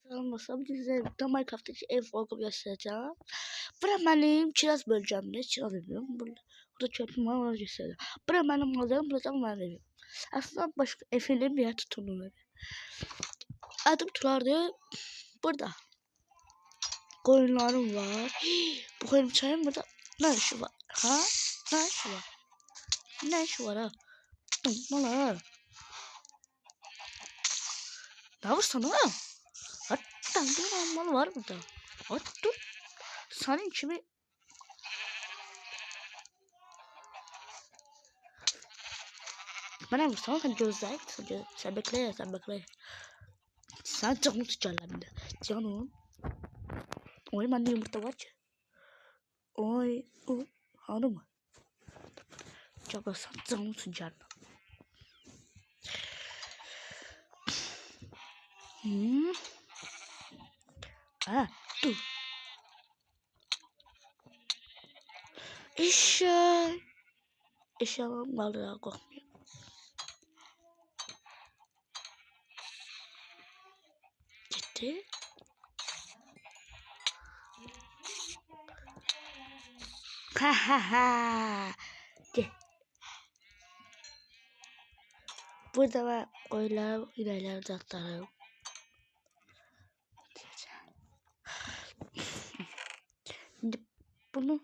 Olmasam size Minecraft'taki ev vlogu göstereceğim. Bura benim kiraz bölgemde. Kiraz evim. Burada çöpüm var, onu göstereceğim. Bura benim mallarım, burada benim evim. Aslında başka efendim bir yer tutunum evi. Adım Turar'dı. Burada koyunlarım var. Bu koyun çayım burada. Ne işi var? Ha? Ne işi var? Ne işi var ha? Mala. Ne var sana? Hatta bir mal var burada. Dur. Senin kimi? Bana mı sen gözler? Sen bekle. Sen canını tutacaklar bir de. Canım. Oy bende yumurta var ki. Oy. O. Hanım. Acaba sen canını tutacaklar. Ha. Dur. Eşyalarım kaldı ya korkmuyor. Gitti. Ha. Gel. Burada var koylar, ilerlerde atlarım. Şimdi bunu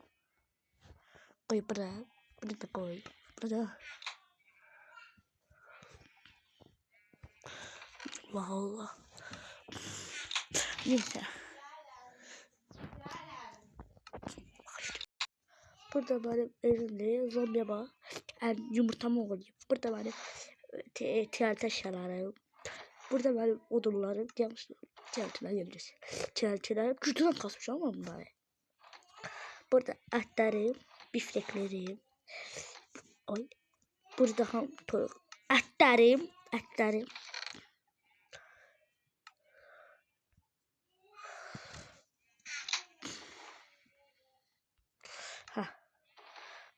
koy buraya. Bunu da koy. Burada. Allah Allah. Neyse. Burada benim evimde zombi var. Yani yumurtamı oluyor. Burada benim TRT eşyalarım. Burada benim odunlarım. Yanlış TRT'ler yeneceğiz. TRT'ler güçlüden kasmış ama bunlar. Burada etlerim, bifteklerim. Oy. Burada ham tavuk. Etlerim.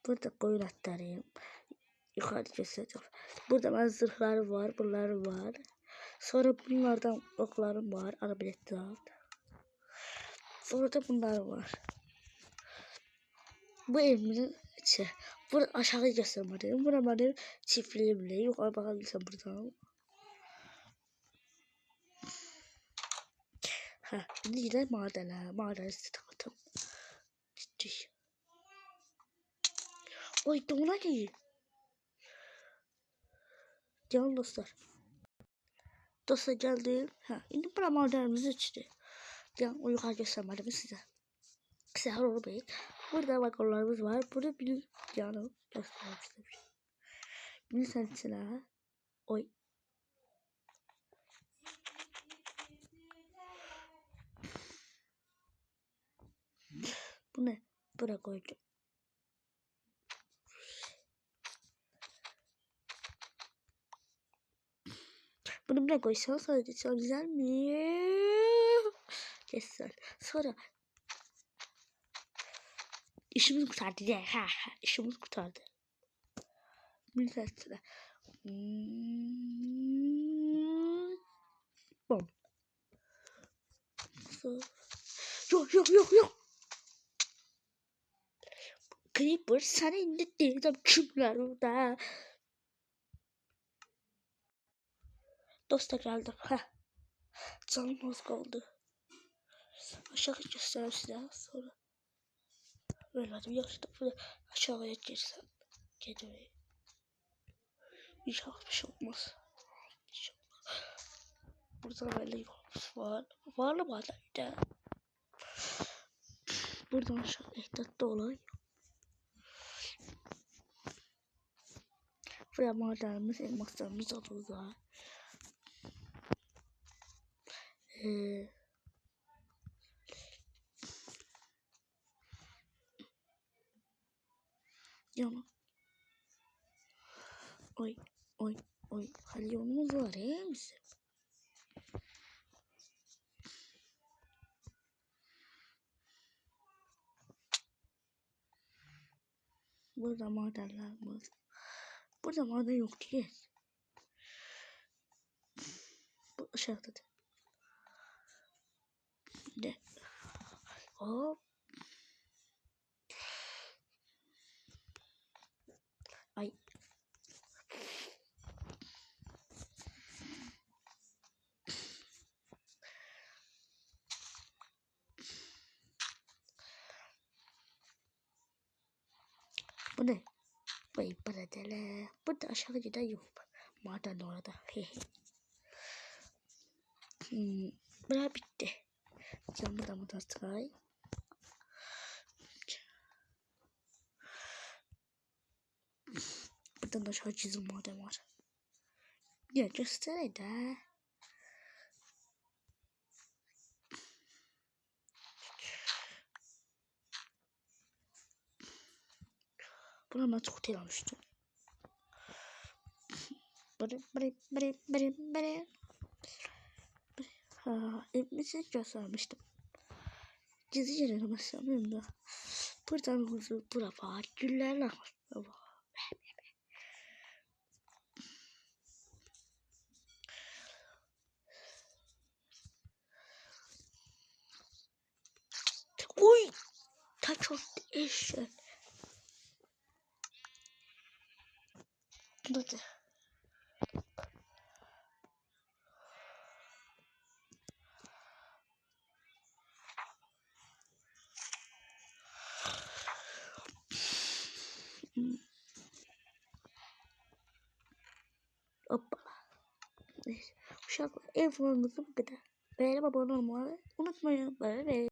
Burada koyun etlerim. Yukarı göstereceğim. Burada ben zırhlarım var, bunlarım var. Sonra bunlardan oklarım var, arabaletler. Sonra da bunlar var. Bu evimin içi. Burada aşağı göstermedim. Burada benim çiftliğimle. Yukarı bakabilirsin buradan. Şimdi yine madene. Maden istedim. Ciddi. Oy dona değil. Canım dostlar. Dostlar geldim. Şimdi burada madenimizi içti. O yukarı göstermedim size. Size olmayın. Burada vagonlarımız var. Burada bir canım göstermiştim. Bir sensilah. Oy. Bu ne? Buraya koydum. Bunu buraya koysam sadece çok güzel mi? Kesin. Sonra işimiz kurtardı ya. İşimiz kurtardı. Bir sensilah. Bom. Yok. Creeper sana indirdim kimler orada. Dosta geldim. Canım az kaldı. Aşağı göstereyim size sonra. Böyle hadi yaşta böyle aşağıya girsem. Geliyor. İnşallah bir şey olmaz. Burada böyle yolumuz var. Varlı madende. Buradan aşağı ehtiyatlı olay. Buraya madenimiz, elmaslarımız alıyorlar. Yana. Oy. Kalyonumuz var ya misin? Burada madenlerimiz. Burada maden yok diye. Bu aşağıda. Şimdi. Hop. Ay. Bu ne? Vay bradele. Burada aşağı giden yok. Maden orada. Bura bitti. Sen buradan say. Buradan aşağı çizim maden var. Ya göster de. Buna ben çok tel almıştım. Bırı. Ha, mesaj göstermiştim. Gizli yerine basamıyorum da. Buradan huzur, bura var. Güllerle var. Uy! Taç oldu eşek. Hadi. Hoppa. Neyse. Uşaklar ev formumuzu bu kadar. Beğenip abone olmayı unutmayın. Bye bye.